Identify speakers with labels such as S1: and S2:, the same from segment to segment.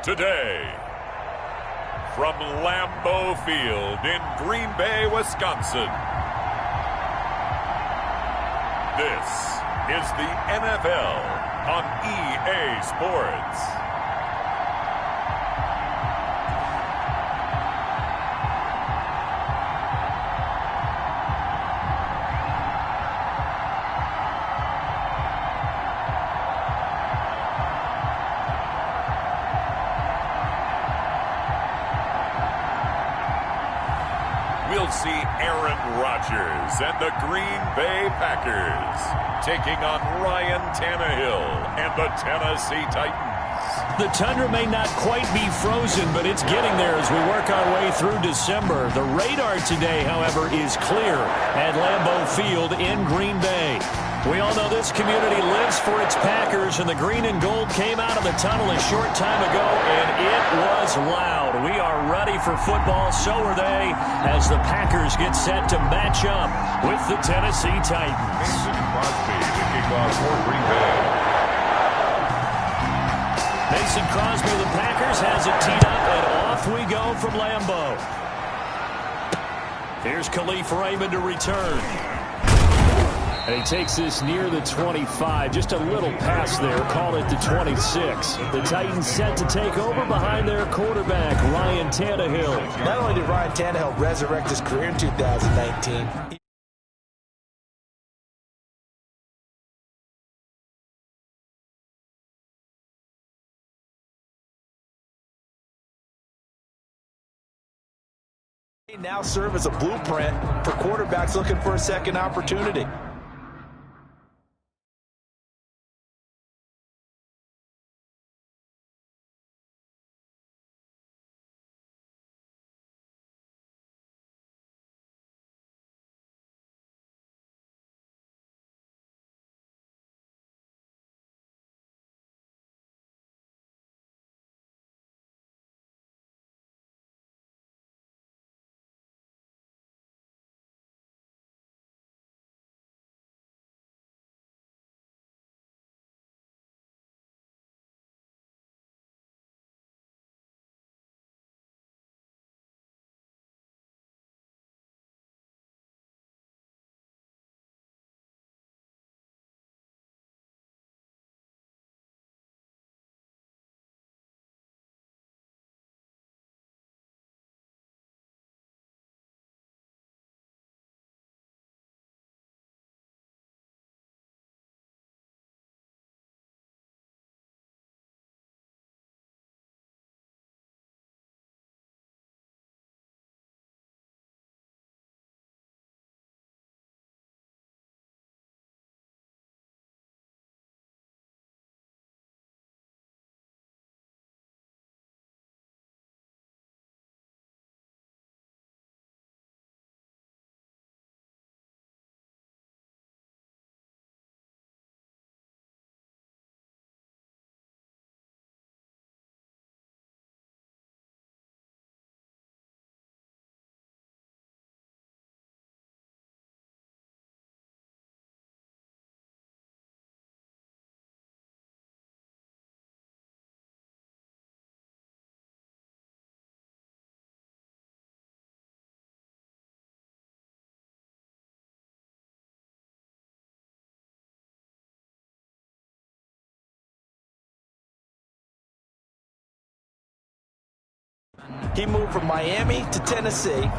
S1: Today, from Lambeau Field in Green Bay, Wisconsin, this is the NFL on EA Sports. We'll see Aaron Rodgers and the Green Bay Packers taking on Ryan Tannehill and the Tennessee Titans.
S2: The tundra may not quite be frozen, but it's getting there as we work our way through December. The radar today, however, is clear at Lambeau Field in Green Bay. We all know this community lives for its Packers, and the green and gold came out of the tunnel a short time ago, and it was loud. We are ready for football, so are they, as the Packers get set to match up with the Tennessee Titans.
S1: Mason Crosby to kick off for Green Bay.
S2: Mason Crosby of the Packers has it teed up, and off we go from Lambeau. Here's Khalif Raymond to return. And he takes this near the 25. Just a little pass there. Call it the 26. The Titans set to take over behind their quarterback, Ryan Tannehill.
S3: Not only did Ryan Tannehill resurrect his career in 2019, he now serve as a blueprint for quarterbacks looking for a second opportunity. He moved from Miami to Tennessee,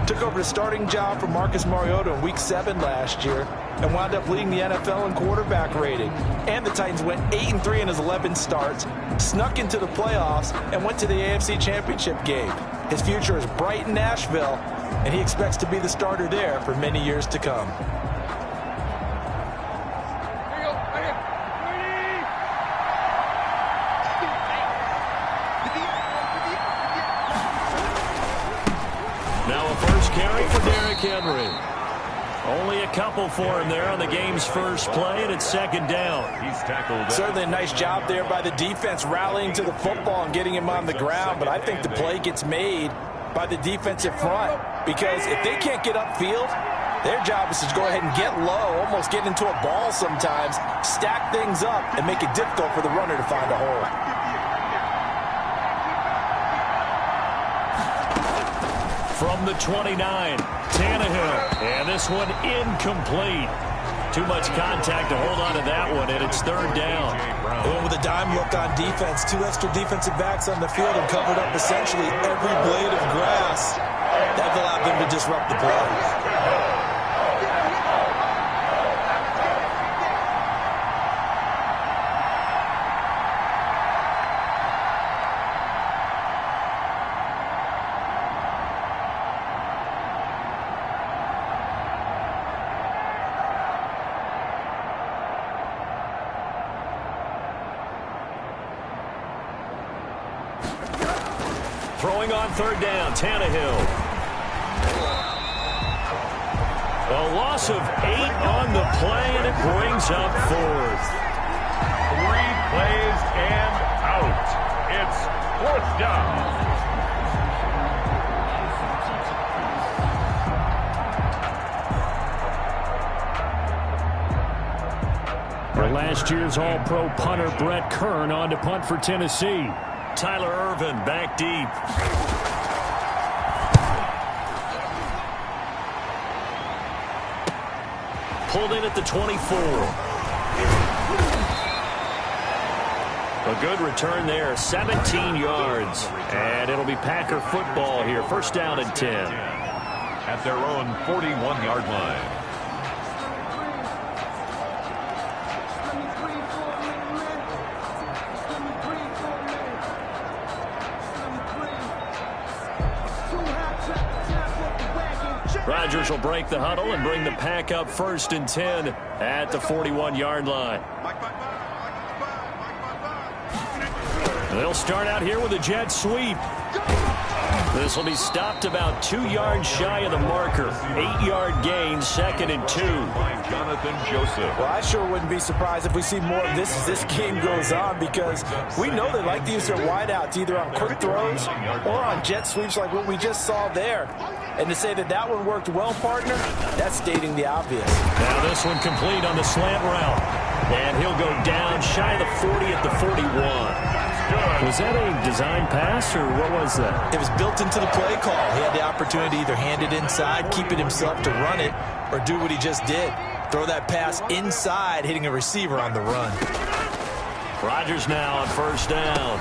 S3: took over the starting job from Marcus Mariota in Week 7 last year, and wound up leading the NFL in quarterback rating. And the Titans went 8-3 in his 11 starts, snuck into the playoffs, and went to the AFC Championship game. His future is bright in Nashville, and he expects to be the starter there for many years to come.
S2: Henry. Only a couple for him there on the game's first play, and it's second down.
S1: He's tackled.
S3: Certainly a nice job there by the defense rallying to the football and getting him on the ground, but I think the play gets made by the defensive front because if they can't get upfield, their job is to go ahead and get low, almost get into a ball sometimes, stack things up, and make it difficult for the runner to find a hole.
S2: from the 29. Tannehill, and this one incomplete. Too much contact to hold on to that one, and it's third down.
S3: They went with a dime look on defense. 2 extra defensive backs on the field and covered up essentially every blade of grass. That allowed them to disrupt the play.
S2: Throwing on third down, Tannehill. A loss of 8 on the play, and it brings up fourth.
S1: 3 plays and out. It's fourth down.
S2: For last year's All-Pro punter Brett Kern on to punt for Tennessee. Tyler Ervin back deep. Pulled in at the 24. A good return there, 17 yards. And it'll be Packer football here. First down and 10.
S1: At their own 41-yard line.
S2: Rodgers will break the huddle and bring the pack up first and 10 at the 41-yard line. They'll start out here with a jet sweep. This will be stopped about 2 yards shy of the marker. 8-yard gain, second and 2.
S1: By Jonathan Joseph.
S3: Well, I sure wouldn't be surprised if we see more of this as this game goes on, because we know they like to use their wideouts either on quick throws or on jet sweeps like what we just saw there. And to say that that one worked well, partner, that's stating the obvious.
S2: Now this one complete on the slant route. And he'll go down shy of the 40 at the 41. Was that a design pass, or what was that?
S3: It was built into the play call. He had the opportunity to either hand it inside, keep it himself to run it, or do what he just did. Throw that pass inside, hitting a receiver on the run.
S2: Rodgers now on first down.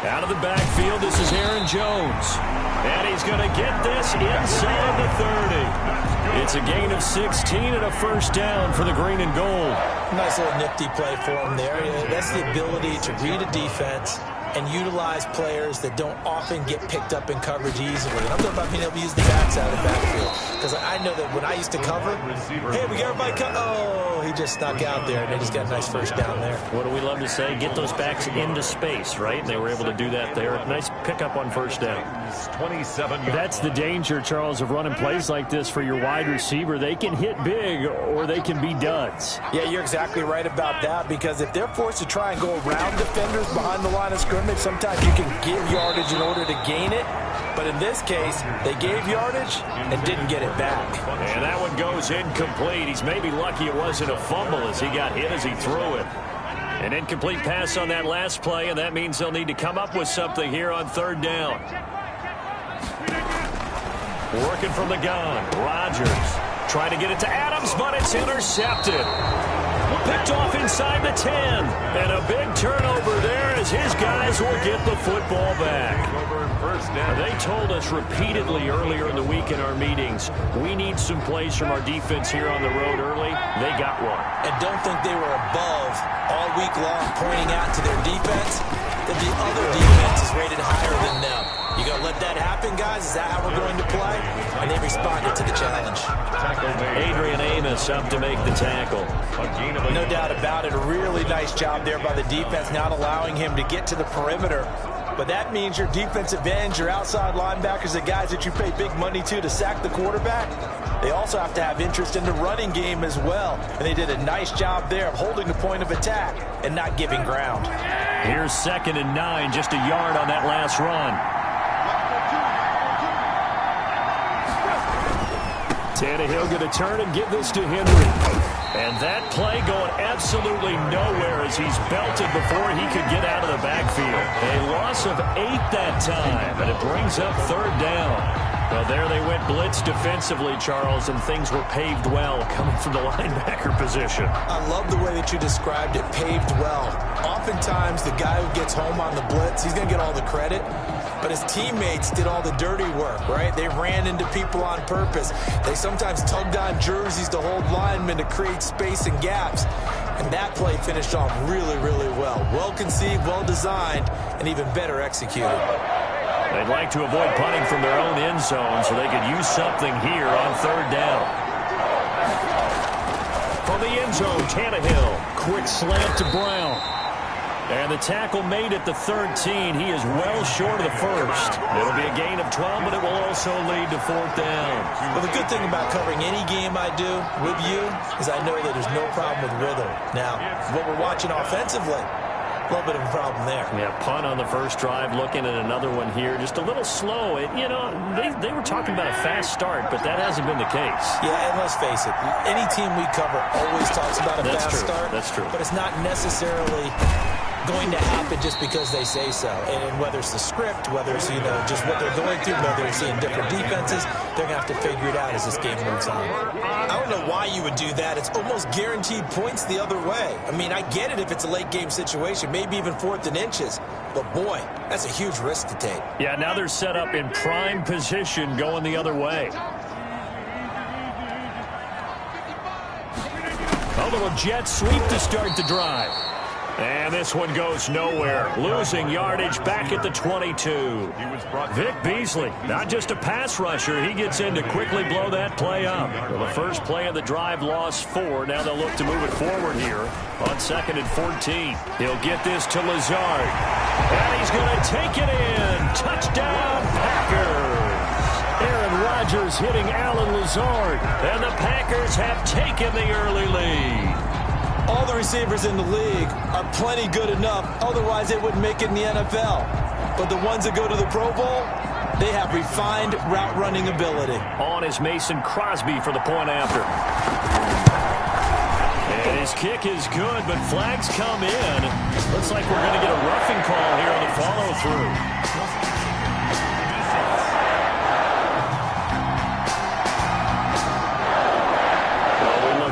S2: Out of the backfield, this is Aaron Jones. And he's going to get this inside the 30. It's a gain of 16 and a first down for the green and gold.
S3: Nice little nifty play for him there. That's the ability to read a defense and utilize players that don't often get picked up in coverage easily. And I'm talking about being able to use the backs out of the backfield. Because I know that when I used to cover, hey, we got everybody oh, he just snuck out there, and they just got a nice first down there.
S2: What do we love to say? Get those backs into space, right? And they were able to do that there. Nice pickup on first down.
S1: 27.
S2: That's the danger, Charles, of running plays like this for your wide receiver. They can hit big, or they can be duds.
S3: Yeah, you're exactly right about that, because if they're forced to try and go around defenders behind the line of scrimmage, sometimes you can give yardage in order to gain it. But in this case, they gave yardage and didn't get it back.
S2: And that one goes incomplete. He's maybe lucky it wasn't a fumble as he got hit as he threw it. An incomplete pass on that last play, and that means they'll need to come up with something here on third down. Working from the gun, Rodgers trying to get it to Adams, but it's intercepted. Picked off inside the 10. And a big turnover there as his guys will get the football back. They told us repeatedly earlier in the week in our meetings, we need some plays from our defense here on the road early. They got one.
S3: And don't think they were above all week long pointing out to their defense that the other defense is rated higher than them. You going to let that happen, guys? Is that how we're going to play? And they responded to the challenge.
S2: Adrian Amos up to make the tackle.
S3: No doubt about it. A really nice job there by the defense, not allowing him to get to the perimeter. But that means your defensive ends, your outside linebackers, the guys that you pay big money to sack the quarterback, they also have to have interest in the running game as well. And they did a nice job there of holding the point of attack and not giving ground.
S2: Here's 2nd and 9, just a yard on that last run. Tannehill going to turn and give this to Henry. And that play going absolutely nowhere as he's belted before he could get out of the backfield. A loss of 8 that time, and it brings up third down. Well, there they went blitz defensively, Charles, and things were paved well coming from the linebacker position.
S3: I love the way that you described it, paved well. Oftentimes, the guy who gets home on the blitz, he's going to get all the credit. But his teammates did all the dirty work, right? They ran into people on purpose. They sometimes tugged on jerseys to hold linemen to create space and gaps. And that play finished off really, really well. Well conceived, well designed, and even better executed.
S2: They'd like to avoid punting from their own end zone so they could use something here on third down. From the end zone, Tannehill. Quick slant to Brown. And the tackle made at the 13. He is well short of the first. It'll be a gain of 12, but it will also lead to fourth down.
S3: Well, the good thing about covering any game I do with you is I know that there's no problem with rhythm. Now, what we're watching offensively, a little bit of a problem there.
S2: Yeah, punt on the first drive, looking at another one here. Just a little slow. They were talking about a fast start, but that hasn't been the case.
S3: Yeah, and let's face it, any team we cover always talks about a fast start.
S2: That's true.
S3: But it's not necessarily going to happen just because they say so. And whether it's the script, whether it's, just what they're going through, whether they're seeing different defenses, they're going to have to figure it out as this game moves on. I don't know why you would do that. It's almost guaranteed points the other way. I mean, I get it if it's a late game situation, maybe even 4th and inches. But, boy, that's a huge risk to take.
S2: Yeah, now they're set up in prime position going the other way. A little jet sweep to start the drive. And this one goes nowhere. Losing yardage back at the 22. Vic Beasley, not just a pass rusher. He gets in to quickly blow that play up. Well, the first play of the drive lost 4. Now they'll look to move it forward here on 2nd and 14. He'll get this to Lazard. And he's going to take it in. Touchdown, Packers. Aaron Rodgers hitting Alan Lazard. And the Packers have taken the early lead.
S3: All the receivers in the league are plenty good enough. Otherwise, they wouldn't make it in the NFL. But the ones that go to the Pro Bowl, they have refined route running ability.
S2: On is Mason Crosby for the point after. And his kick is good, but flags come in. Looks like we're going to get a roughing call here on the follow-through.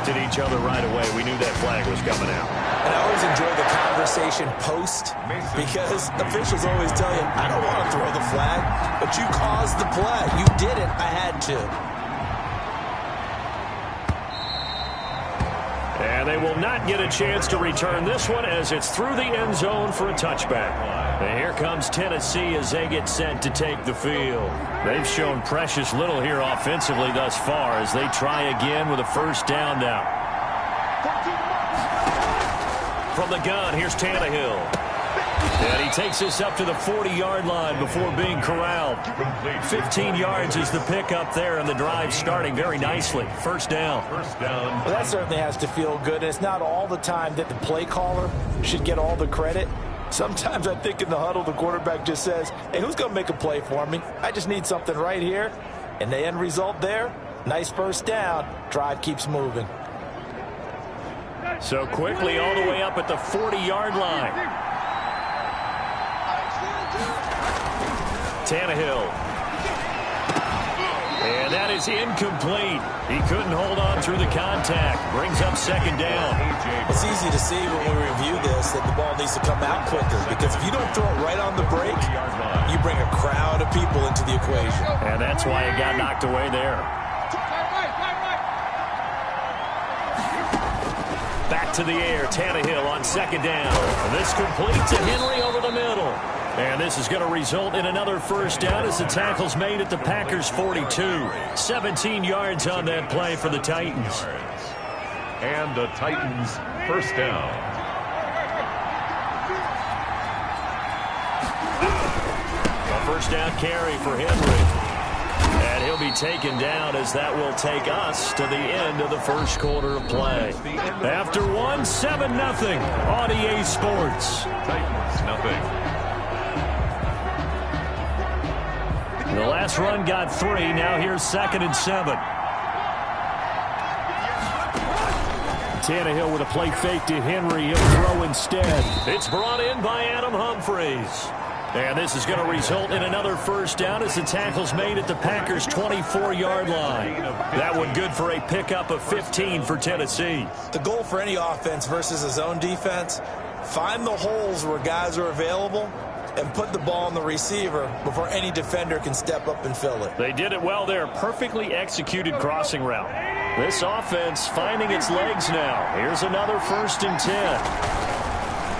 S2: At each other right away. We knew that flag was coming out.
S3: And I always enjoy the conversation post because officials always tell you, I don't want to throw the flag, but you caused the play. You did it. I had to.
S2: And they will not get a chance to return this one as it's through the end zone for a touchback. And here comes Tennessee as they get set to take the field. They've shown precious little here offensively thus far as they try again with a first down now. From the gun, here's Tannehill. And he takes this up to the 40-yard line before being corralled. 15 yards is the pickup there, and the drive starting very nicely. First down.
S3: Well, that certainly has to feel good. And it's not all the time that the play caller should get all the credit. Sometimes I think in the huddle, the quarterback just says, hey, who's going to make a play for me? I just need something right here. And the end result there, nice first down. Drive keeps moving.
S2: So quickly all the way up at the 40-yard line. Tannehill. And that is incomplete. He couldn't hold on through the contact. Brings up second down.
S3: It's easy to see when we review this that the ball needs to come out quicker because if you don't throw it right on the break, you bring a crowd of people into the equation.
S2: And that's why it got knocked away there. Back to the air. Tannehill on second down. And this complete to Henry over the middle. And this is going to result in another first down as the tackle's made at the Packers' 42. 17 yards on that play for the Titans.
S1: And the Titans first down.
S2: A first down carry for Henry. And he'll be taken down as that will take us to the end of the first quarter of play. After 7-0 on EA Sports.
S1: Titans, nothing.
S2: The last run got 3. Now here's 2nd and 7. Tannehill with a play fake to Henry. He'll throw instead. It's brought in by Adam Humphries. And this is going to result in another first down as the tackle's made at the Packers' 24-yard line. That one good for a pickup of 15 for Tennessee.
S3: The goal for any offense versus a zone defense, find the holes where guys are available and put the ball on the receiver before any defender can step up and fill it.
S2: They did it well there. Perfectly executed crossing route. This offense finding its legs now. Here's another 1st and 10.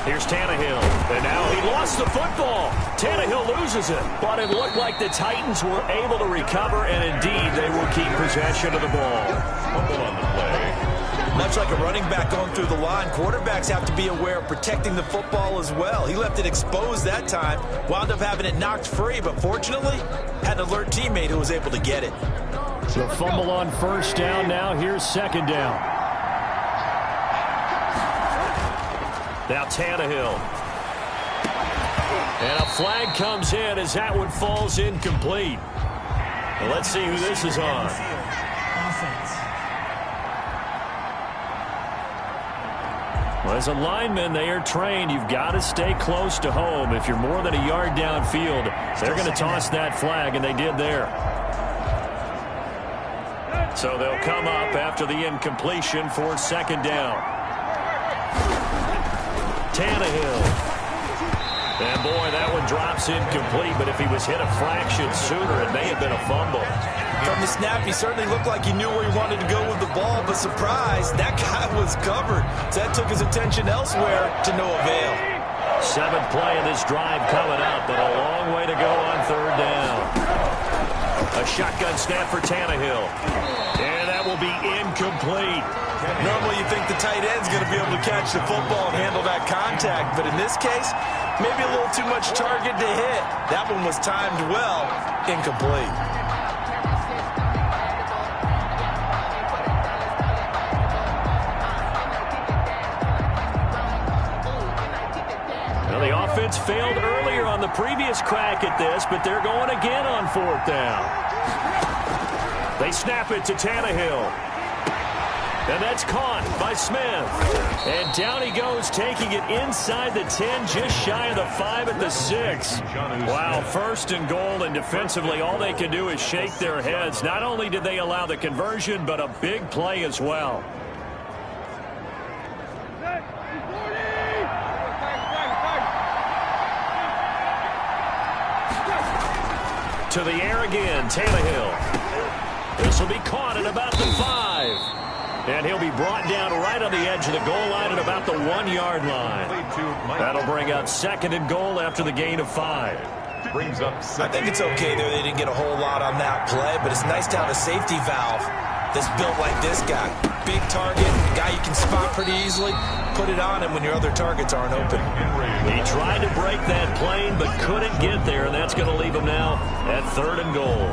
S2: Here's Tannehill, and now he lost the football. Tannehill loses it, but it looked like the Titans were able to recover, and indeed they will keep possession of the ball.
S1: Fumble on the play.
S3: Much like a running back going through the line, quarterbacks have to be aware of protecting the football as well. He left it exposed that time, wound up having it knocked free, but fortunately had an alert teammate who was able to get it.
S2: The fumble on 1st down. Now here's 2nd down. Now Tannehill. And a flag comes in as that one falls incomplete. Well, let's see who this is on. Well, as a lineman, they are trained. You've got to stay close to home. If you're more than a yard downfield, they're going to toss that flag, and they did there. So they'll come up after the incompletion for 2nd down. Tannehill. And boy, that one drops incomplete, but if he was hit a fraction sooner, it may have been a fumble.
S3: From the snap, he certainly looked like he knew where he wanted to go with the ball, but surprise, that guy was covered. So that took his attention elsewhere to no avail.
S2: 7th play of this drive coming up, but a long way to go on 3rd down. A shotgun snap for Tannehill. And that will be incomplete.
S3: Normally you think the tight end's going to be able to catch the football and handle that contact, but in this case, maybe a little too much target to hit. That one was timed well, incomplete.
S2: Well, the offense failed earlier on the previous crack at this, but they're going again on 4th down. They snap it to Tannehill. And that's caught by Smith. And down he goes, taking it inside the 10, just shy of the 5 at the 6. Wow, 1st and goal, and defensively all they can do is shake their heads. Not only did they allow the conversion, but a big play as well. To the air again, Tannehill. This will be caught at about the 5. And he'll be brought down right on the edge of the goal line at about the 1-yard line. That'll bring up 2nd and goal after the gain of 5.
S1: Brings up
S3: I think it's okay there. They didn't get a whole lot on that play, but it's nice to have a safety valve that's built like this guy. Big target, guy you can spot pretty easily. Put it on him when your other targets aren't open.
S2: He tried to break that plane, but couldn't get there, and that's going to leave him now at 3rd and goal.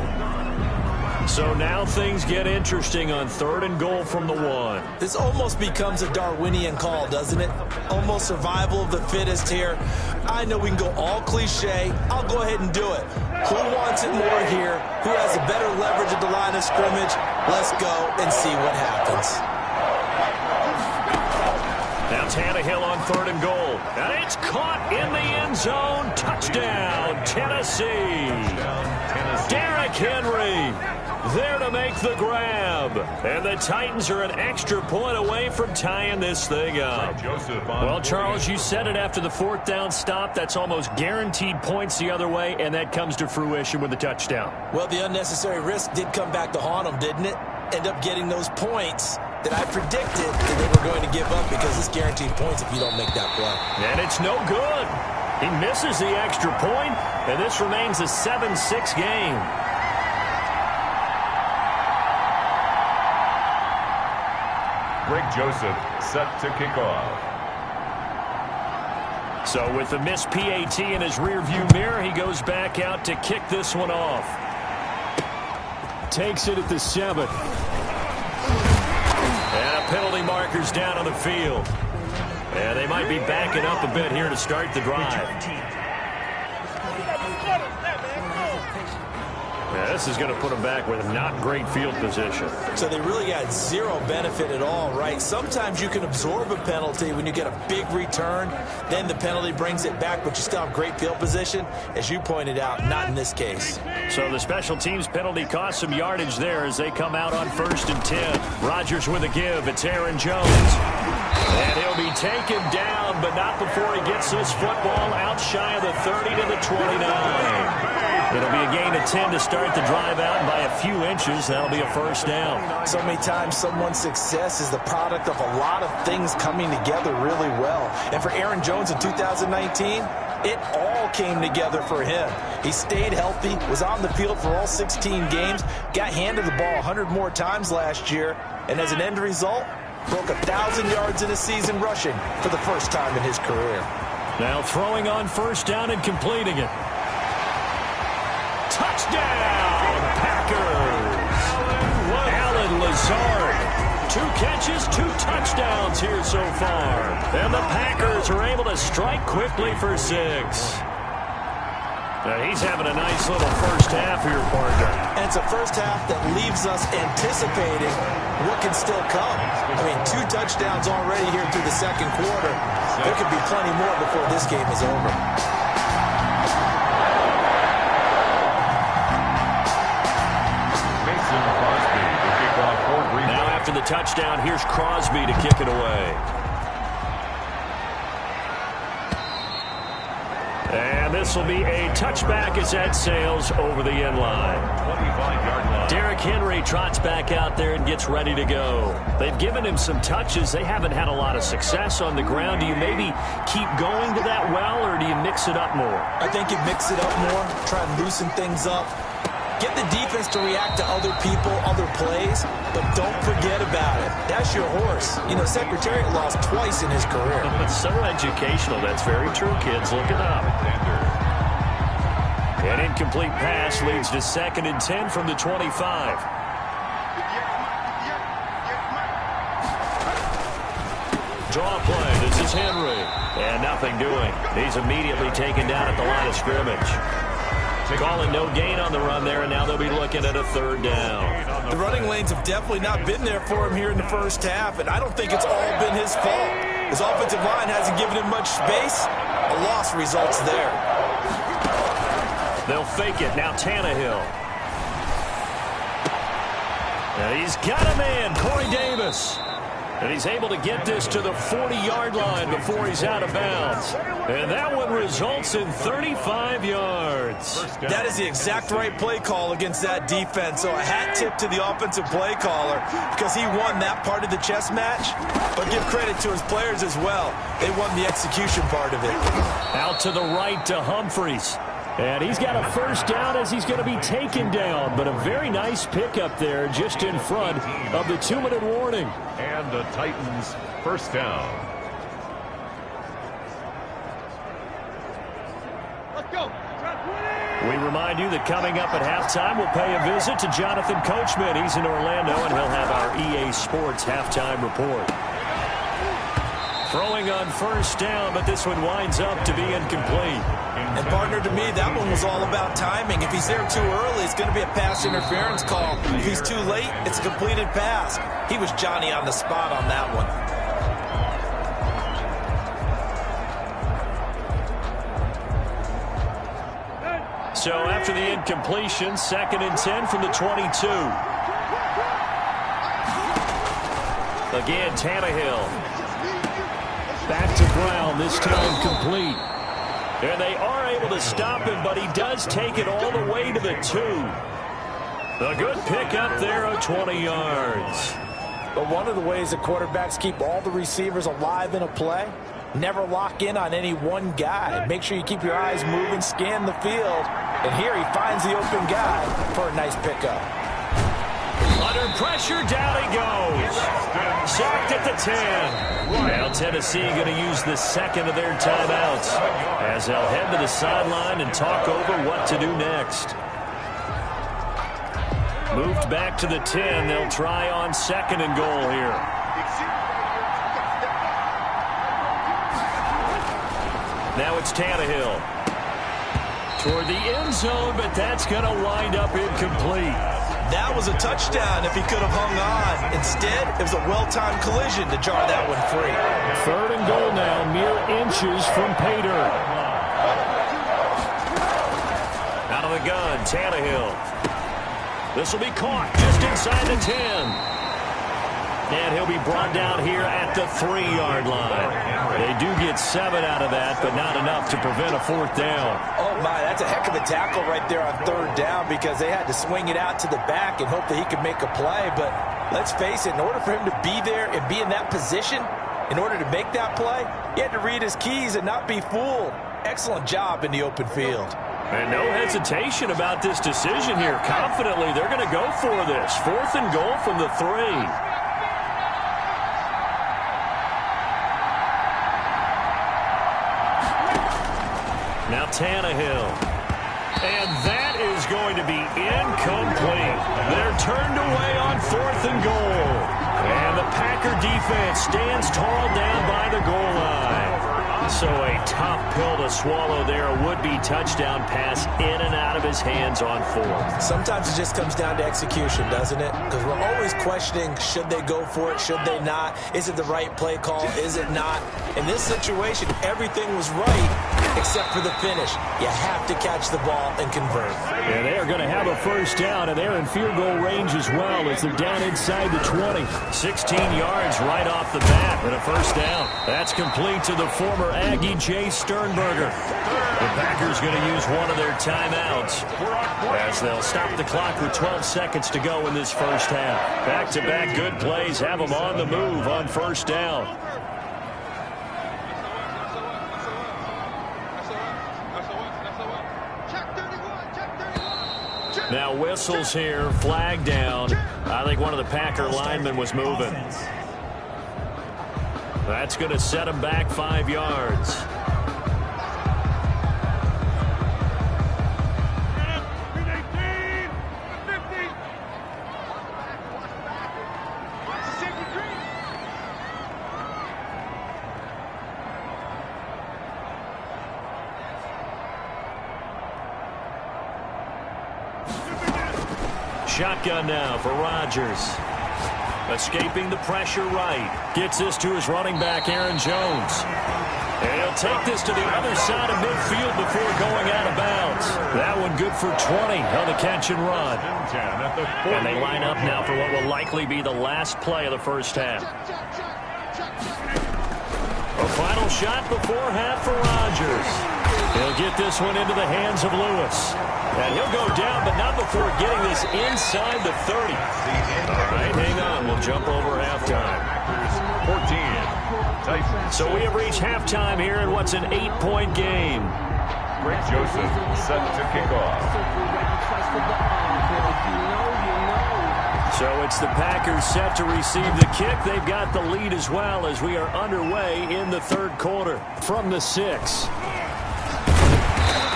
S2: So now things get interesting on 3rd and goal from the 1.
S3: This almost becomes a Darwinian call, doesn't it? Almost survival of the fittest here. I know we can go all cliche. I'll go ahead and do it. Who wants it more here? Who has a better leverage at the line of scrimmage? Let's go and see what happens.
S2: Now Tannehill on 3rd and goal. And it's caught in the end zone. Touchdown, Tennessee. Derrick Henry there to make the grab. And the Titans are an extra point away from tying this thing up. Well, Charles, you said it after the 4th down stop. That's almost guaranteed points the other way, and that comes to fruition with a touchdown.
S3: Well, the unnecessary risk did come back to haunt them, didn't it? End up getting those points that I predicted that they were going to give up because it's guaranteed points if you don't make that play.
S2: And it's no good. He misses the extra point, and this remains a 7-6 game.
S1: Greg Joseph set to kick off.
S2: So with the missed PAT in his rearview mirror, he goes back out to kick this one off. Takes it at the 7. And a penalty marker's down on the field. And they might be backing up a bit here to start the drive. Yeah, this is going to put them back with not great field position.
S3: So they really got zero benefit at all, right? Sometimes you can absorb a penalty when you get a big return. Then the penalty brings it back, but you still have great field position. As you pointed out, not in this case.
S2: So the special teams penalty cost some yardage there as they come out on 1st and 10. Rodgers with a give. It's Aaron Jones. And he'll be taken down, but not before he gets this football out shy of the 30 to the 29. It'll be a gain of 10 to start the drive out, and by a few inches, that'll be a first down.
S3: So many times someone's success is the product of a lot of things coming together really well. And for Aaron Jones in 2019, it all came together for him. He stayed healthy, was on the field for all 16 games, got handed the ball 100 more times last year, and as an end result, broke 1,000 yards in a season rushing for the first time in his career.
S2: Now throwing on first down and completing it. Touchdown, Packers! Alan Lazard. 2 catches, 2 touchdowns here so far. And the Packers are able to strike quickly for 6. Now he's having a nice little first half here, partner.
S3: And it's a first half that leaves us anticipating what can still come. I mean, 2 touchdowns already here through the second quarter. There could be plenty more before this game is over.
S2: Now after the touchdown, here's Crosby to kick it away. And this will be a touchback as that sails over the end line. 25-yard line. Derrick Henry trots back out there and gets ready to go. They've given him some touches. They haven't had a lot of success on the ground. Do you maybe keep going to that well, or do you mix it up more?
S3: I think you mix it up more, try and loosen things up. Get the defense to react to other people, other plays, but don't forget about it. That's your horse. You know, Secretariat lost twice in his career.
S2: It's so educational. That's very true, kids. Look it up. An incomplete pass leads to 2nd and 10 from the 25. Draw play. This is Henry. And nothing doing. He's immediately taken down at the line of scrimmage. Calling no gain on the run there, and now they'll be looking at a 3rd down.
S3: The running lanes have definitely not been there for him here in the first half, and I don't think it's all been his fault. His offensive line hasn't given him much space. A loss results there.
S2: They'll fake it. Now Tannehill. And he's got a man, Corey Davis. And he's able to get this to the 40-yard line before he's out of bounds. And that one results in 35 yards.
S3: That is the exact right play call against that defense. So a hat tip to the offensive play caller because he won that part of the chess match. But give credit to his players as well. They won the execution part of it.
S2: Out to the right to Humphries. And he's got a first down as he's going to be taken down. But a very nice pickup there just in front of the 2-minute warning.
S1: And the Titans first down.
S4: Let's go.
S2: We remind you that coming up at halftime, we'll pay a visit to Jonathan Coachman. He's in Orlando, and he'll have our EA Sports halftime report. Throwing on first down, but this one winds up to be incomplete.
S3: And partner, to me, that one was all about timing. If he's there too early, it's going to be a pass interference call. If he's too late, it's a completed pass. He was Johnny on the spot on that one.
S2: So after the incompletion, 2nd and 10 from the 22. Again, Tannehill. Back to Brown, this time complete. And they are able to stop him, but he does take it all the way to the 2. A good pickup there of 20 yards.
S3: But one of the ways that quarterbacks keep all the receivers alive in a play, never lock in on any one guy. Make sure you keep your eyes moving, scan the field. And here he finds the open guy for a nice pickup.
S2: Under pressure, down he goes. Sacked at the 10. Now Tennessee going to use the second of their timeouts as they'll head to the sideline and talk over what to do next. Moved back to the 10. They'll try on 2nd and goal here. Now it's Tannehill. toward the end zone, but that's going to wind up incomplete.
S3: That was a touchdown if he could have hung on. Instead, it was a well-timed collision to jar that one free.
S2: 3rd and goal now, mere inches from pay dirt. Out of the gun, Tannehill. This will be caught just inside the 10. And he'll be brought down here at the 3-yard line. They do get 7 out of that, but not enough to prevent a 4th down.
S3: Oh, my, that's a heck of a tackle right there on 3rd down because they had to swing it out to the back and hope that he could make a play. But let's face it, in order for him to be there and be in that position, in order to make that play, he had to read his keys and not be fooled. Excellent job in the open field.
S2: And no hesitation about this decision here. Confidently, they're going to go for this. 4th and goal from the 3. Now Tannehill. And that is going to be incomplete. They're turned away on 4th and goal. And the Packer defense stands tall down by the goal line. So a tough pill to swallow there. A would-be touchdown pass in and out of his hands on 4th.
S3: Sometimes it just comes down to execution, doesn't it? Because we're always questioning, should they go for it, should they not? Is it the right play call, is it not? In this situation, everything was right except for the finish. You have to catch the ball and convert.
S2: And they are going to have a 1st down, and they're in field goal range as well as they're down inside the 20. 16 yards right off the bat and a 1st down. That's complete to the former Aggie Jay Sternberger. The Packers going to use one of their timeouts as they'll stop the clock with 12 seconds to go in this 1st half. Back-to-back good plays have them on the move on 1st down. Now whistles here, flag down. I think one of the Packer linemen was moving. That's going to set him back 5 yards. Shotgun now for Rodgers. Escaping the pressure right. Gets this to his running back, Aaron Jones. And he'll take this to the other side of midfield before going out of bounds. That one good for 20 on the catch and run. And they line up now for what will likely be the last play of the 1st half. A final shot before half for Rodgers. He'll get this one into the hands of Lewis. And he'll go down, but not before getting this inside the 30. All right, hang on. We'll jump over halftime.
S1: 14. Titans.
S2: So we have reached halftime here in what's an 8-point game.
S1: Greg Joseph set to kick off.
S2: So it's the Packers set to receive the kick. They've got the lead as well as we are underway in the 3rd quarter from the 6.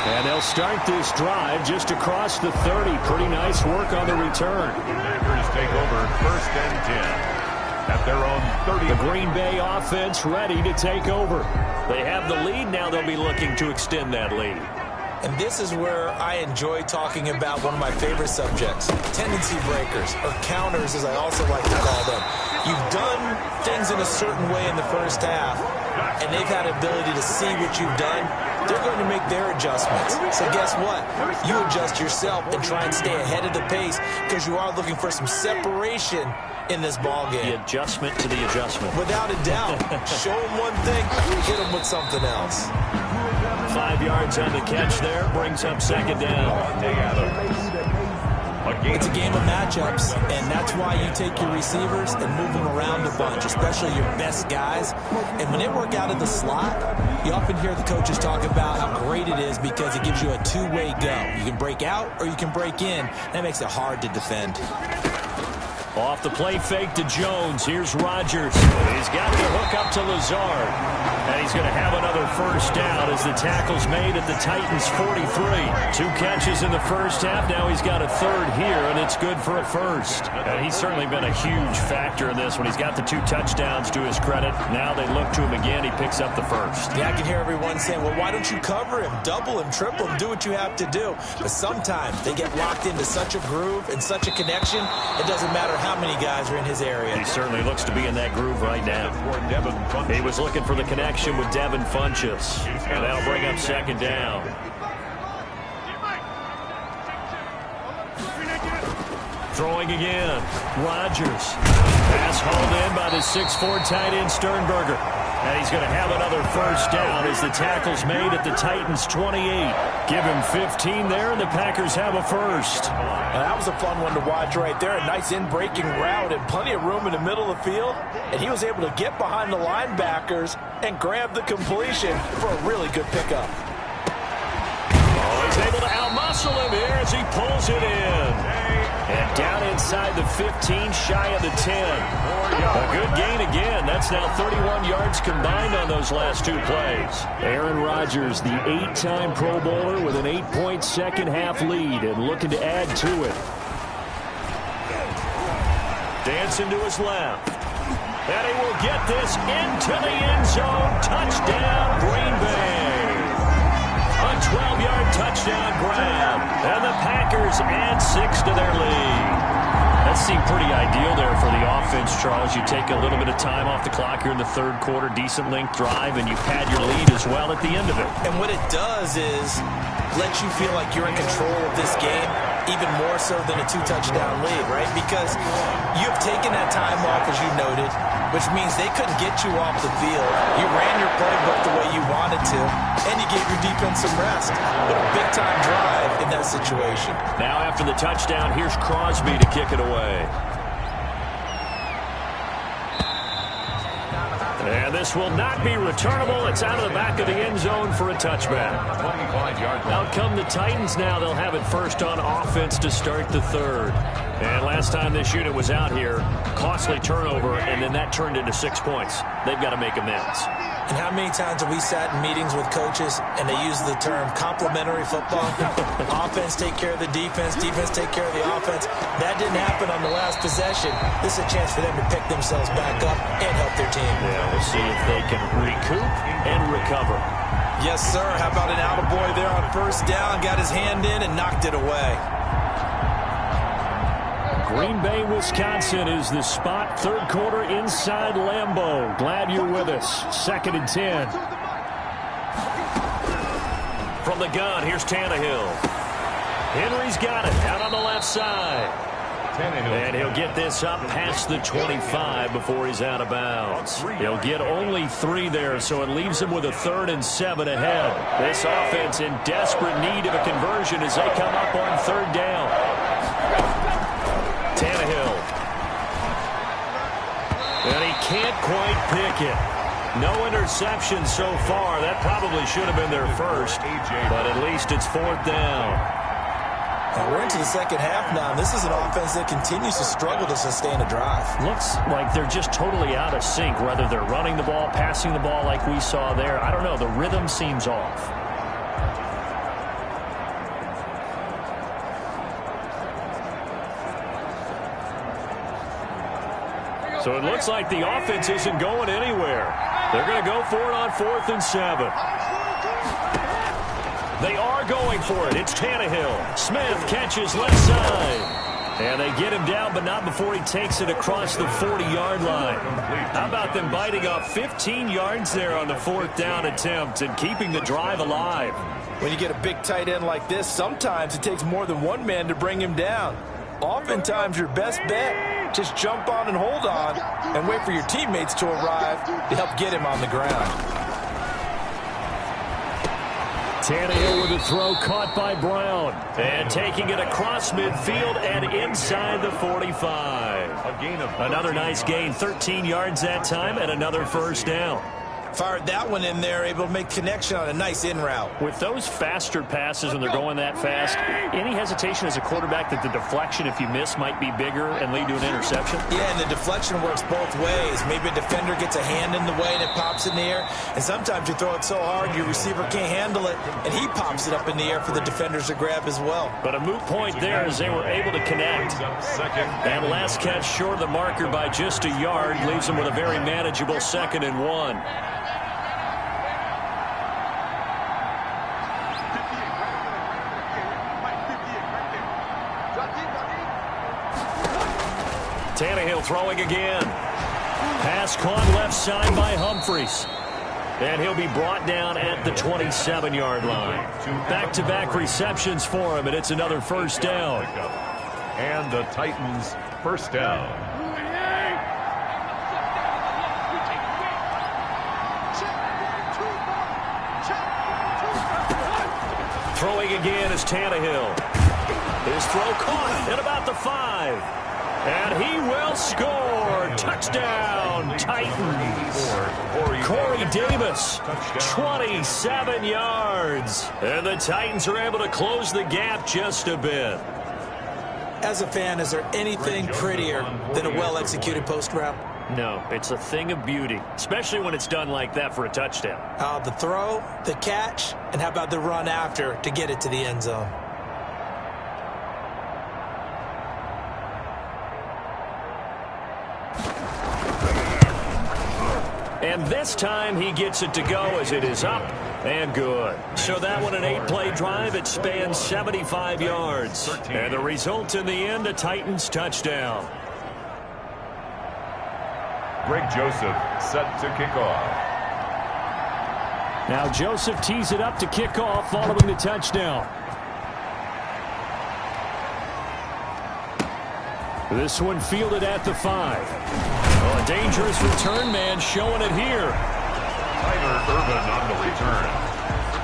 S2: And they'll start this drive just across the 30. Pretty nice work on the return.
S1: Packers take over 1st and 10 at their own 30.
S2: The Green Bay offense ready to take over. They have the lead. Now they'll be looking to extend that lead.
S3: And this is where I enjoy talking about one of my favorite subjects, tendency breakers, or counters as I also like to call them. You've done things in a certain way in the 1st half, and they've had ability to see what you've done. They're going to make their adjustments. So guess what? You adjust yourself and try and stay ahead of the pace because you are looking for some separation in this ball game.
S2: The adjustment to the adjustment.
S3: Without a doubt. Show them one thing, hit them with something else.
S2: 5 yards on the catch there. Brings up 2nd down.
S3: It's a game of matchups, and that's why you take your receivers and move them around a bunch, especially your best guys. And when they work out of the slot, you often hear the coaches talk about how great it is because it gives you a two-way go. You can break out or you can break in. That makes it hard to defend.
S2: Off the play fake to Jones. Here's Rodgers. He's got the hook up to Lazard. And he's going to have another first down as the tackle's made at the Titans' 43. 2 catches in the first half. Now he's got a third here, and it's good for a first. And he's certainly been a huge factor in this one. He's got the 2 touchdowns to his credit. Now they look to him again. He picks up the first.
S3: Yeah, I can hear everyone saying, well, why don't you cover him, double him, triple him, do what you have to do. But sometimes they get locked into such a groove and such a connection, it doesn't matter how many guys are in his area.
S2: He certainly looks to be in that groove right now. He was looking for the connection with Devin Funchess. And that'll bring up second down. Throwing again. Rodgers. Pass hauled in by the 6'4" tight end Sternberger. And he's going to have another first down as the tackle's made at the Titans' 28. Give him 15 there, and the Packers have a first.
S3: And that was a fun one to watch right there. A nice in-breaking route and plenty of room in the middle of the field. And he was able to get behind the linebackers and grab the completion for a really good pickup.
S2: Oh, he's able to outmuscle him here as he pulls it in. And down inside the 15, shy of the 10. A good gain again. That's now 31 yards combined on those last 2 plays. Aaron Rodgers, the 8-time Pro Bowler with an 8-point second-half lead and looking to add to it. Dancing to his left. And he will get this into the end zone. Touchdown, Green Bay. A 12-yard touchdown grab. And the Packers add 6 to their lead. That seemed pretty ideal there for the offense, Charles. You take a little bit of time off the clock here in the third quarter, decent length drive, and you pad your lead as well at the end of it.
S3: And what it does is let you feel like you're in control of this game, even more so than a 2-touchdown lead, right? Because you've taken that time off, as you noted, which means they couldn't get you off the field. You ran your playbook the way you wanted to, and you gave your defense some rest. What a big-time drive in that situation.
S2: Now after the touchdown, here's Crosby to kick it away. And this will not be returnable. It's out of the back of the end zone for a touchback. Out come the Titans now. They'll have it first on offense to start the third. And last time this unit was out here, costly turnover, and then that turned into 6 points. They've got to make amends.
S3: And how many times have we sat in meetings with coaches and they use the term complementary football? Offense take care of the defense, defense take care of the offense. That didn't happen on the last possession. This is a chance for them to pick themselves back up and help their team.
S2: Yeah, we'll see if they can recoup and recover.
S3: Yes, sir. How about an attaboy there on first down? Got his hand in and knocked it away.
S2: Green Bay, Wisconsin is the spot. Third quarter inside Lambeau. Glad you're with us. 2nd and 10. From the gun, here's Tannehill. Henry's got it out on the left side. And he'll get this up past the 25 before he's out of bounds. He'll get only 3 there, so it leaves him with a 3rd and 7 ahead. This offense in desperate need of a conversion as they come up on 3rd down. Tannehill. And he can't quite pick it. No interception so far. That probably should have been their first, but at least it's 4th down.
S3: And we're into the second half now, and this is an offense that continues to struggle to sustain a drive.
S2: Looks like they're just totally out of sync, whether they're running the ball, passing the ball like we saw there. I don't know. The rhythm seems off. So it looks like the offense isn't going anywhere. They're going to go for it on 4th and 7. They are going for it. It's Tannehill. Smith catches left side. And they get him down, but not before he takes it across the 40-yard line. How about them biting off 15 yards there on the 4th down attempt and keeping the drive alive?
S3: When you get a big tight end like this, sometimes it takes more than one man to bring him down. Oftentimes, your best bet, just jump on and hold on and wait for your teammates to arrive to help get him on the ground.
S2: Tannehill with a throw caught by Brown. And taking it across midfield and inside the 45. Another nice gain, 13 yards that time, and another first down.
S3: Fired that one in there, able to make connection on a nice in route.
S2: With those faster passes when they're going that fast, any hesitation as a quarterback that the deflection, if you miss, might be bigger and lead to an interception?
S3: Yeah, and the deflection works both ways. Maybe a defender gets a hand in the way and it pops in the air. And sometimes you throw it so hard your receiver can't handle it, and he pops it up in the air for the defenders to grab as well. But a moot point there as they were able to connect. And last catch short of the marker by just a yard leaves them with a very manageable 2nd and 1. Tannehill throwing again. Pass caught left side by Humphries. And he'll be brought down at the 27-yard line. Back-to-back receptions for him, and it's another first down.
S1: And the Titans first down.
S2: Throwing again is Tannehill. His throw caught at about the 5. And he will score. Touchdown, Titans. Corey Davis, 27 yards. And the Titans are able to close the gap just a bit.
S3: As a fan, is there anything prettier than a well-executed post route?
S2: No, it's a thing of beauty, especially when it's done like that for a touchdown.
S3: The throw, the catch, and how about the run after to get it to the end zone?
S2: And this time he gets it to go as it is up and good. So that one an 8-play drive. It spans 75 yards. And the result in the end, a Titans touchdown.
S1: Greg Joseph set to kick off.
S2: Now Joseph tees it up to kick off following the touchdown. This one fielded at the 5. Oh, a dangerous return man showing it here.
S1: Tyler Ervin on the return.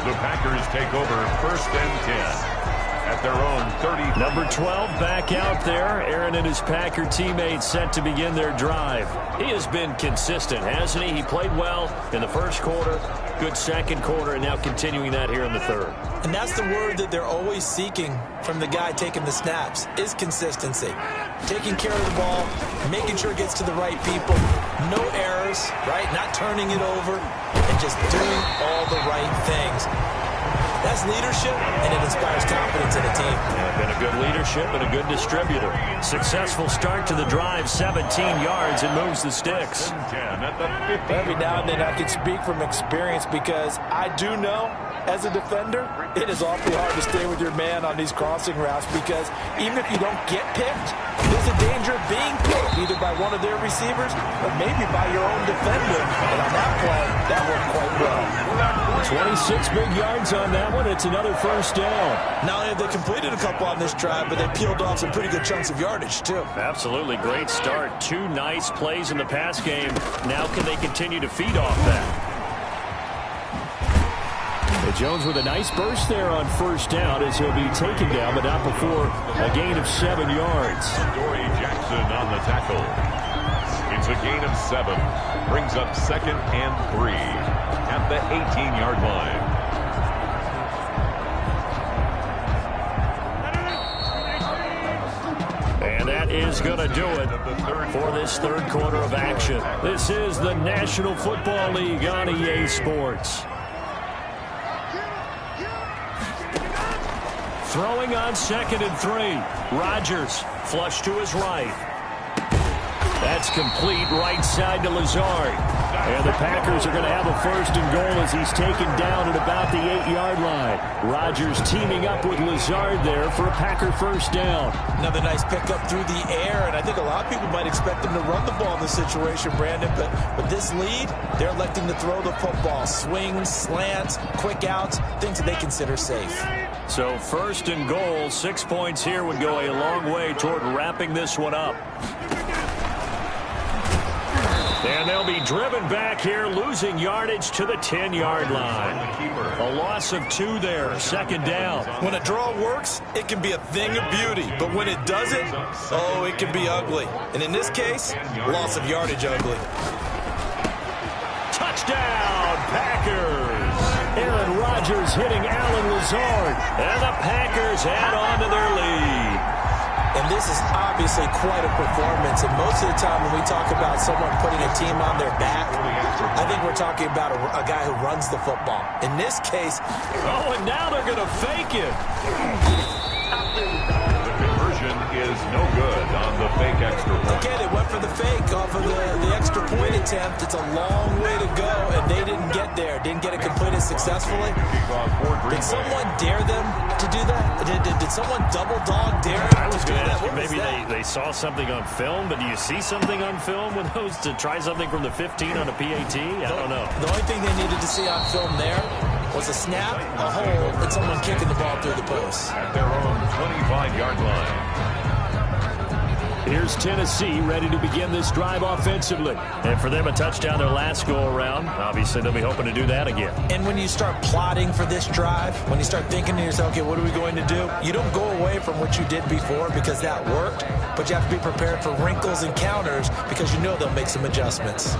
S1: The Packers take over 1st and 10 at their own 30.
S2: Number 12 back out there. Aaron and his Packer teammates set to begin their drive. He has been consistent, hasn't he? He played well in the first quarter, good second quarter, and now continuing that here in the third.
S3: And that's the word that they're always seeking from the guy taking the snaps, is consistency. Taking care of the ball, making sure it gets to the right people, no errors, right? Not turning it over, and just doing all the right things. That's leadership, and it inspires confidence in a team.
S2: Yeah, been a good leadership and a good distributor. Successful start to the drive, 17 yards, and moves the sticks.
S3: Every now and then I can speak from experience because I do know, as a defender, it is awfully hard to stay with your man on these crossing routes because even if you don't get picked, there's a danger of being picked either by one of their receivers or maybe by your own defender. And on that play, that worked quite well.
S2: 26 big yards on that one. It's another first down.
S3: Not only have they completed a couple on this drive, but they peeled off some pretty good chunks of yardage, too.
S2: Absolutely. Great start. 2 nice plays in the pass game. Now can they continue to feed off that? Jones with a nice burst there on first down as he'll be taken down, but not before a gain of 7 yards.
S1: Dory Jackson on the tackle. It's a gain of 7. Brings up 2nd and 3 at the 18-yard line.
S2: And that is going to do it for this third quarter of action. This is the National Football League on EA Sports. Throwing on 2nd and 3. Rodgers flush to his right. That's complete right side to Lazard. And the Packers are going to have a 1st and goal as he's taken down at about the 8-yard line. Rodgers teaming up with Lazard there for a Packer first down.
S3: Another nice pickup through the air, and I think a lot of people might expect them to run the ball in this situation, Brandon, but this lead, they're electing to throw the football. Swings, slants, quick outs, things that they consider safe.
S2: So 1st and goal, 6 points here would go a long way toward wrapping this one up. And they'll be driven back here, losing yardage to the 10-yard line. A loss of 2 there, 2nd down.
S3: When a draw works, it can be a thing of beauty. But when it doesn't, oh, it can be ugly. And in this case, loss of yardage ugly.
S2: Touchdown, Packers. Aaron Rodgers hitting Allen Lazard. And the Packers add on to their lead.
S3: And this is obviously quite a performance. And most of the time when we talk about someone putting a team on their back, I think we're talking about a guy who runs the football. In this case...
S2: Oh, and now they're going to fake it.
S1: The conversion is no good on the fake extra point.
S3: Okay, they went for the fake off of the extra point attempt. It's a long way to go, and they didn't get there. Didn't get it completed successfully. Did someone dare them to do that? Did someone double dog dare them?
S2: I was going to ask you, maybe they saw something on film, but do you see something on film with those to try something from the 15 on a PAT? I don't know.
S3: The only thing they needed to see on film there was a snap, a hold, and someone kicking the ball through the post.
S1: At their own 25-yard line.
S2: Here's Tennessee ready to begin this drive offensively. And for them, a touchdown their last go-around. Obviously, they'll be hoping to do that again.
S3: And when you start plotting for this drive, when you start thinking to yourself, okay, what are we going to do? You don't go away from what you did before because that worked, but you have to be prepared for wrinkles and counters because you know they'll make some adjustments.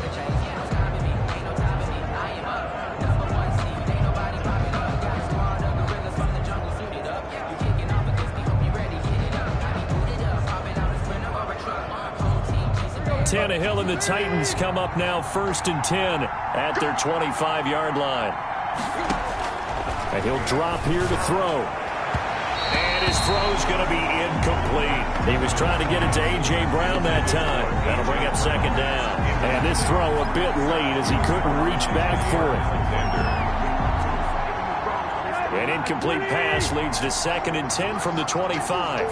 S2: Tannehill and the Titans come up now 1st and 10 at their 25-yard line. And he'll drop here to throw. And his throw's going to be incomplete. He was trying to get it to A.J. Brown that time. That'll bring up 2nd down. And this throw a bit late as he couldn't reach back for it. An incomplete pass leads to 2nd and 10 from the 25.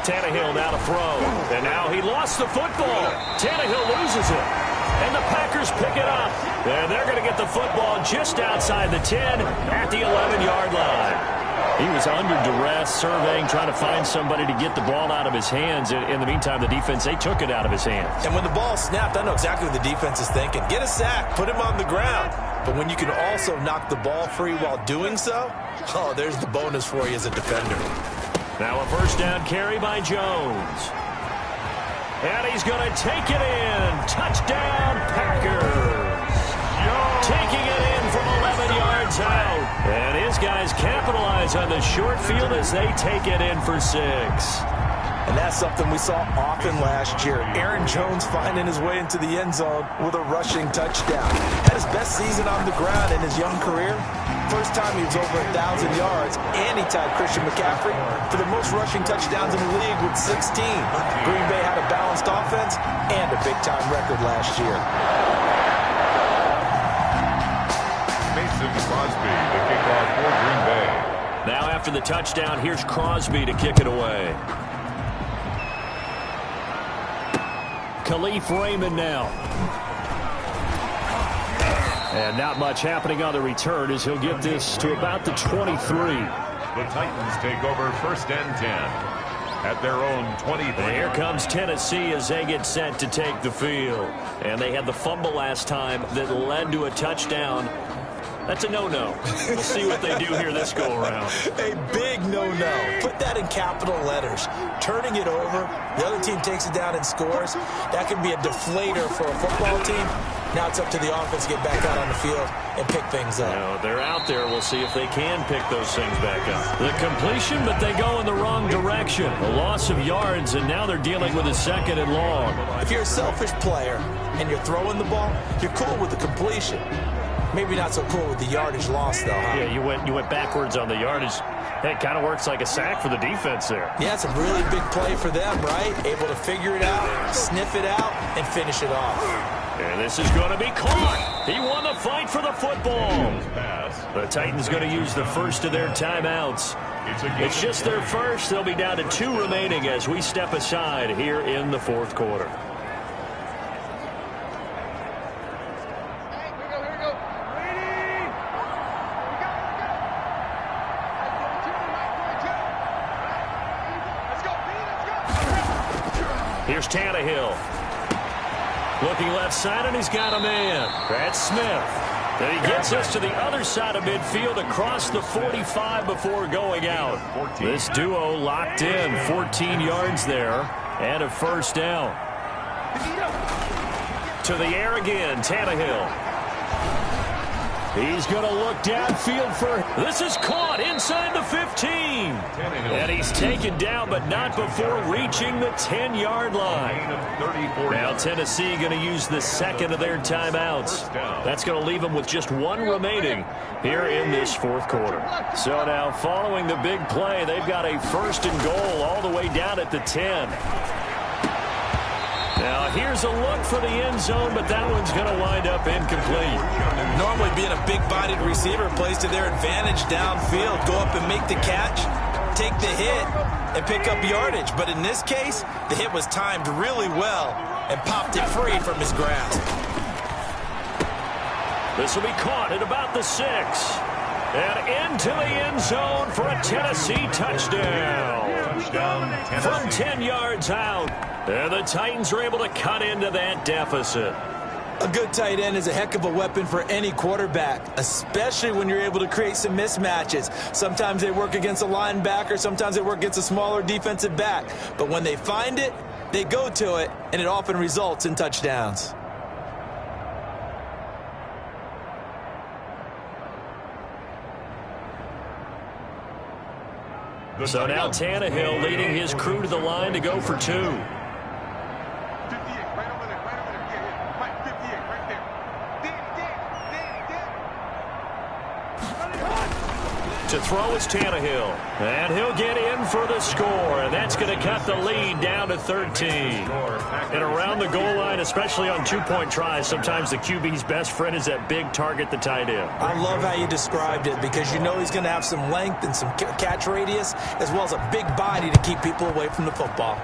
S2: Tannehill now to throw. And now he lost the football. Tannehill loses it. And the Packers pick it up. And they're going to get the football just outside the 10 at the 11-yard line. He was under duress, surveying, trying to find somebody to get the ball out of his hands. In the meantime, the defense, they took it out of his hands.
S3: And when the ball snapped, I know exactly what the defense is thinking. Get a sack, put him on the ground. But when you can also knock the ball free while doing so, oh, there's the bonus for you as a defender.
S2: Now a 1st down carry by Jones. And he's going to take it in. Touchdown, Packers. Taking it in from 11 yards out. And his guys capitalize on the short field as they take it in for 6.
S3: And that's something we saw often last year. Aaron Jones finding his way into the end zone with a rushing touchdown. Had his best season on the ground in his young career. First time he was over 1,000 yards, and he tied Christian McCaffrey for the most rushing touchdowns in the league with 16. Green Bay had a balanced offense and a big-time record last year.
S1: Mason Crosby, the kickoff for Green Bay.
S2: Now after the touchdown, here's Crosby to kick it away. Khalif Raymond now. And not much happening on the return as he'll get this to about the 23.
S1: The Titans take over 1st and 10 at their own 23.
S2: And here comes Tennessee as they get set to take the field. And they had the fumble last time that led to a touchdown. That's a no-no. We'll see what they do here this go-around.
S3: A big no-no. Put that in capital letters. Turning it over, the other team takes it down and scores. That could be a deflator for a football team. Now it's up to the offense to get back out on the field and pick things up.
S2: Now, they're out there. We'll see if they can pick those things back up. The completion, but they go in the wrong direction. A loss of yards, and now they're dealing with a 2nd and long.
S3: If you're a selfish player and you're throwing the ball, you're cool with the completion. Maybe not so cool with the yardage loss, though, huh?
S2: Yeah, you went backwards on the yardage. It kind of works like a sack for the defense there.
S3: Yeah, it's a really big play for them, right? Able to figure it out, sniff it out, and finish it off.
S2: And this is going to be caught. He won the fight for the football. The Titans going to use the first of their timeouts. It's just their first. They'll be down to 2 remaining as we step aside here in the 4th quarter. Here's Tannehill. Looking left side, and he's got a man. That's Smith. And he gets us to the other side of midfield across the 45 before going out. This duo locked in, 14 yards there. and a first down. To the air again, Tannehill. He's going to look downfield for... This is caught inside the 15. And he's taken down, but not before reaching the 10-yard line. Now Tennessee going to use the second of their timeouts. That's going to leave them with just one remaining here in this fourth quarter. So now following the big play, they've got a first and goal all the way down at the 10. Now, here's a look for the end zone, but that one's going to wind up incomplete.
S3: Normally being a big-bodied receiver plays to their advantage downfield. Go up and make the catch, take the hit, and pick up yardage. But in this case, the hit was timed really well and popped it free from his grasp.
S2: This will be caught at about the 6. And into the end zone for a Tennessee touchdown. From 10 yards out. And the Titans are able to cut into that deficit.
S3: A good tight end is a heck of a weapon for any quarterback, especially when you're able to create some mismatches. Sometimes they work against a linebacker, sometimes they work against a smaller defensive back. But when they find it, they go to it, and it often results in touchdowns.
S2: So now Tannehill leading his crew to the line to go for 2. To throw is Tannehill. And he'll get in for the score. And that's going to cut the lead down to 13. And around the goal line, especially on two-point tries, sometimes the QB's best friend is that big target, the tight end.
S3: I love how you described it because you know he's going to have some length and some catch radius as well as a big body to keep people away from the football.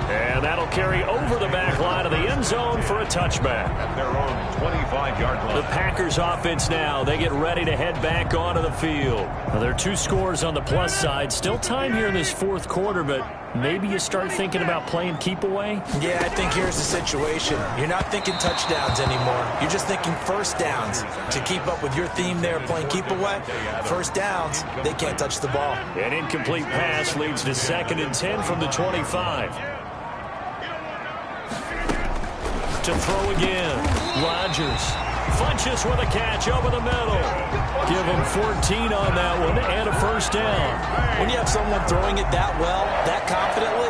S2: And that'll carry over the back line of the end zone for a touchback.
S1: At their own 25-yard line.
S2: The Packers offense now, they get ready to head back onto the field. Now, there are 2 scores on the plus side. Still time here in this fourth quarter, but maybe you start thinking about playing keep away?
S3: Yeah, I think here's the situation. You're not thinking touchdowns anymore. You're just thinking first downs. To keep up with your theme there, playing keep away, first downs, they can't touch the ball.
S2: An incomplete pass leads to 2nd and 10 from the 25. To throw again, Rodgers. Funches with a catch over the middle. Give him 14 on that one and a first down.
S3: When you have someone throwing it that well, that confidently,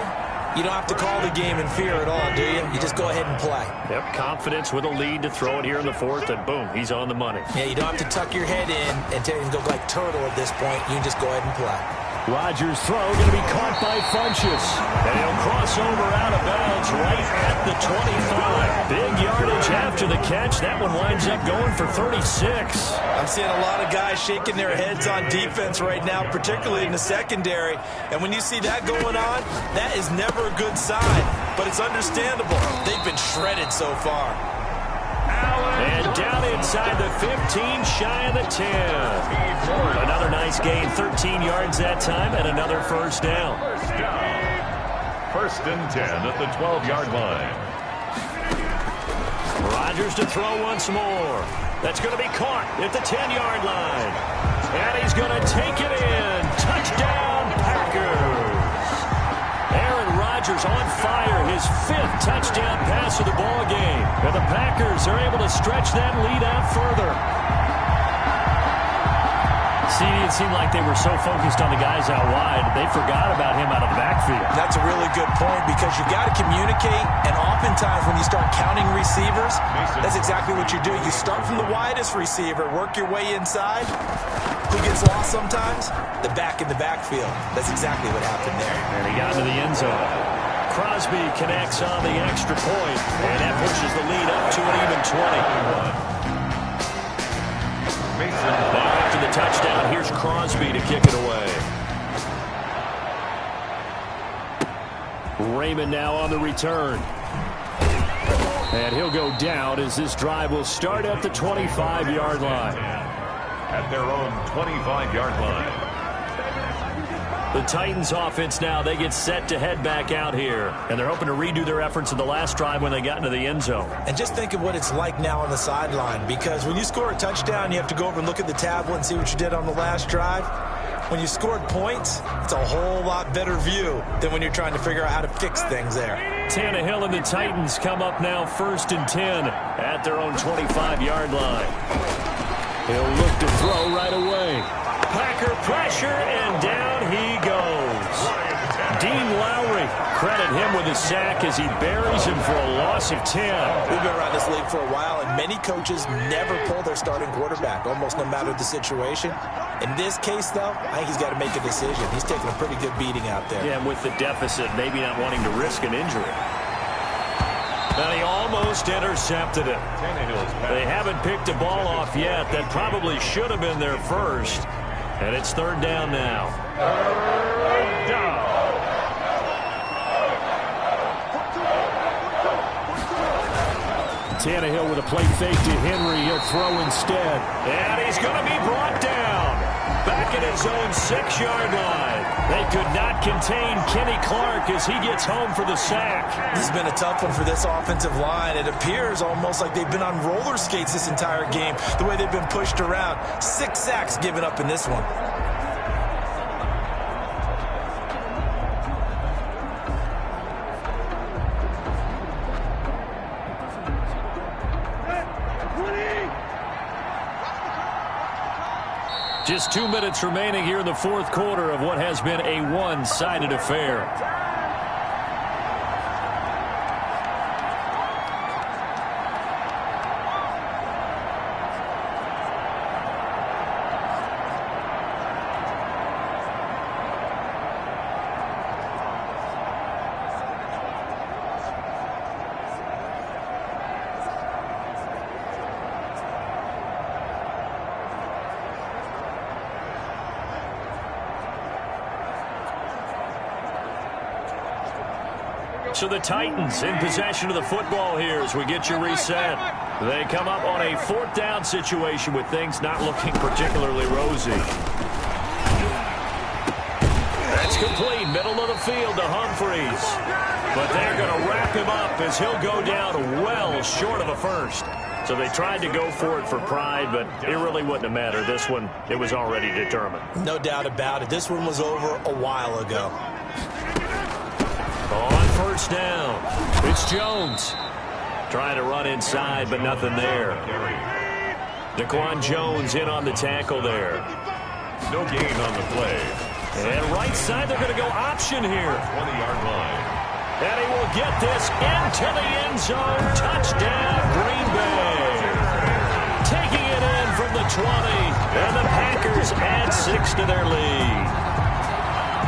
S3: you don't have to call the game in fear at all, do you? You just go ahead and play.
S2: Yep, confidence with a lead to throw it here in the fourth, and boom, he's on the money.
S3: Yeah, you don't have to tuck your head in and go like turtle at this point. You can just go ahead and play.
S2: Rodgers' throw going to be caught by Funches. And he'll cross over out of bounds right at the 25. Big yardage after the catch. That one winds up going for 36.
S3: I'm seeing a lot of guys shaking their heads on defense right now, particularly in the secondary. And when you see that going on, that is never a good sign. But it's understandable. They've been shredded so far.
S2: And down inside the 15, shy of the 10. Another nice gain, 13 yards that time, and another first down.
S1: First and 10 at the 12-yard line.
S2: Rodgers to throw once more. That's going to be caught at the 10-yard line. And he's going to take it in. Touchdown, Packers. Aaron Rodgers on fire, his 5th touchdown pass of the ball game. And the Packers are able to stretch that lead out further. See, it seemed like they were so focused on the guys out wide, they forgot about him out of the backfield.
S3: That's a really good point because you got to communicate, and oftentimes when you start counting receivers, that's exactly what you do. You start from the widest receiver, work your way inside. Who gets lost sometimes? The back in the backfield. That's exactly what happened there.
S2: And he got into the end zone. Crosby connects on the extra point, and that pushes the lead up to an even 20. Now after the touchdown, here's Crosby to kick it away. Raymond now on the return. And he'll go down as this drive will start at the 25-yard line.
S1: At their own 25-yard line.
S2: The Titans offense now, they get set to head back out here. And they're hoping to redo their efforts in the last drive when they got into the end zone.
S3: And just think of what it's like now on the sideline. Because when you score a touchdown, you have to go over and look at the tablet and see what you did on the last drive. when you scored points, it's a whole lot better view than when you're trying to figure out how to fix things there.
S2: Tannehill and the Titans come up now 1st and 10 at their own 25-yard line. He'll look to throw right away. Packer pressure, and down he goes. Dean Lowry, credit him with a sack as he buries him for a loss of 10.
S3: We've been around this league for a while, and many coaches never pull their starting quarterback, almost no matter the situation. In this case, though, I think he's got to make a decision. He's taking a pretty good beating out there.
S2: Yeah, and with the deficit, maybe not wanting to risk an injury. Now he almost intercepted it. They haven't picked a ball off yet. That probably should have been their first. And it's 3rd down now.
S1: 3rd down.
S2: Tannehill with a play fake to Henry. He'll throw instead. And he's going to be brought down. Back at his own 6-yard line. They could not contain Kenny Clark as he gets home for the sack.
S3: This has been a tough one for this offensive line. It appears almost like they've been on roller skates this entire game, the way they've been pushed around. 6 sacks given up in this one.
S2: Just 2 minutes remaining here in the 4th quarter of what has been a one-sided affair. So the Titans in possession of the football here as we get you reset. They come up on a 4th down situation with things not looking particularly rosy. That's complete. Middle of the field to Humphries. But they're going to wrap him up as he'll go down well short of a first. So they tried to go for it for pride, but it really wouldn't have mattered. This one, it was already determined.
S3: No doubt about it. This one was over a while ago.
S2: On 1st down, it's Jones. Trying to run inside, but nothing there. Daquan Jones in on the tackle there.
S1: No gain on the play.
S2: And right side, they're going to go option here.
S1: 20-yard line.
S2: And he will get this into the end zone. Touchdown, Green Bay. Taking it in from the 20. And the Packers add 6 to their lead.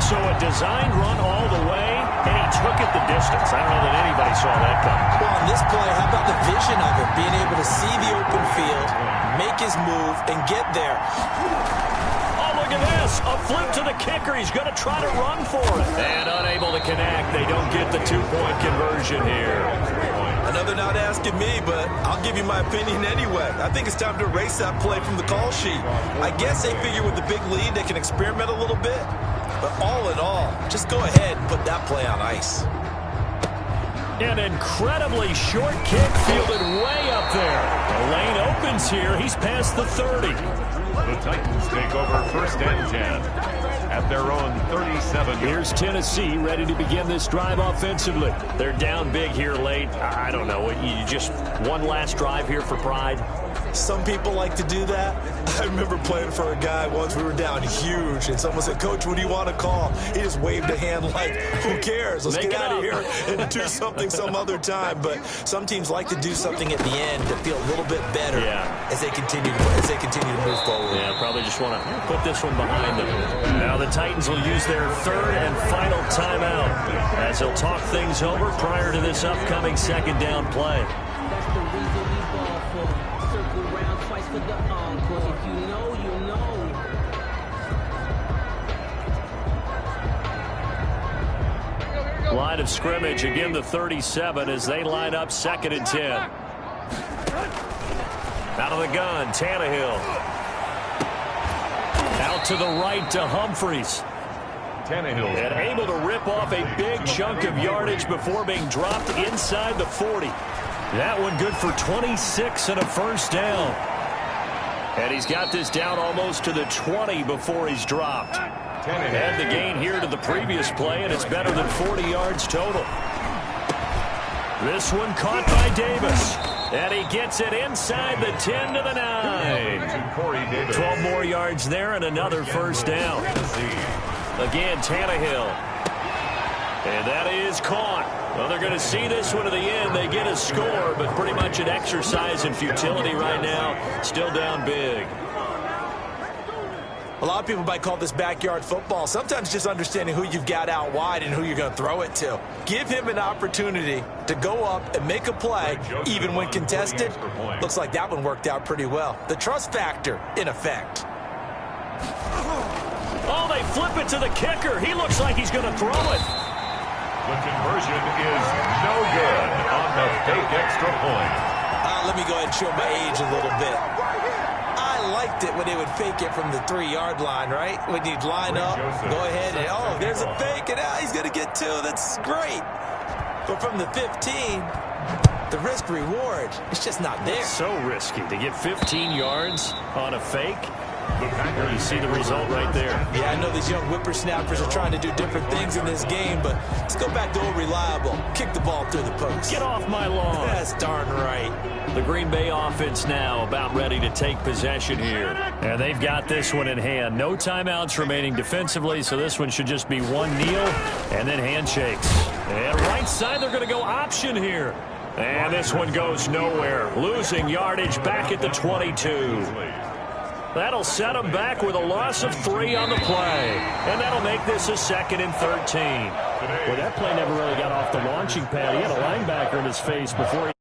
S2: So a designed run all the way, and he took it the distance. I don't know that anybody saw that coming.
S3: Well, on this play, how about the vision of him, being able to see the open field, make his move, and get there.
S2: Oh, look at this. A flip to the kicker. He's going to try to run for it. And unable to connect. They don't get the 2-point conversion here.
S3: Another not asking me, but I'll give you my opinion anyway. I think it's time to erase that play from the call sheet. I guess they figure with the big lead, they can experiment a little bit. But all in all, just go ahead and put that play on ice.
S2: An incredibly short kick fielded way up there. The lane opens here. He's past the 30.
S1: The Titans take over 1st and 10 at their own 37.
S2: Here's Tennessee ready to begin this drive offensively. They're down big here late. I don't know. You just one last drive here for pride.
S3: Some people like to do that. I remember playing for a guy once. We were down huge, and someone said, "Coach, what do you want to call?" He just waved a hand like, "Who cares? Let's get out of here and do something some other time." But some teams like to do something at the end to feel a little bit better as they continue to move forward.
S2: Yeah, probably just want to put this one behind them. Now the Titans will use their 3rd and final timeout as they'll talk things over prior to this upcoming 2nd down play. Line of scrimmage, again the 37 as they line up 2nd and 10. Out of the gun, Tannehill. Out to the right to Humphries.
S1: Tannehill.
S2: And able to rip off a big chunk of yardage before being dropped inside the 40. That one good for 26 and a 1st down. And he's got this down almost to the 20 before he's dropped. And the gain here to the previous play, and it's better than 40 yards total. This one caught by Davis. And he gets it inside the 10 to the 9. 12 more yards there and another first down. Again, Tannehill. And that is caught. Well, they're going to see this one to the end. They get a score, but pretty much an exercise in futility right now. Still down big.
S3: A lot of people might call this backyard football. Sometimes just understanding who you've got out wide and who you're going to throw it to. Give him an opportunity to go up and make a play, even when contested. Looks like that one worked out pretty well. The trust factor in effect.
S2: Oh, they flip it to the kicker. He looks like he's going to throw it.
S1: The conversion is no good on the fake extra point.
S3: Let me go ahead and show my age a little bit. I liked it when they would fake it from the 3-yard line, right? When you'd line up, go ahead and, oh, there's a fake, and he's going to get 2. That's great. But from the 15, the risk-reward, it's just not there.
S2: It's so risky to get 15 yards on a fake. You see the result right there.
S3: Yeah, I know these young whippersnappers are trying to do different things in this game, but let's go back to old reliable. Kick the ball through the post.
S2: Get off my lawn.
S3: That's darn right.
S2: The Green Bay offense now about ready to take possession here. And they've got this one in hand. No timeouts remaining defensively, so this one should just be one kneel and then handshakes. And right side, they're going to go option here. And this one goes nowhere. Losing yardage back at the 22. That'll set him back with a loss of 3 on the play. And that'll make this a 2nd and 13. Well, that play never really got off the launching pad. He had a linebacker in his face before he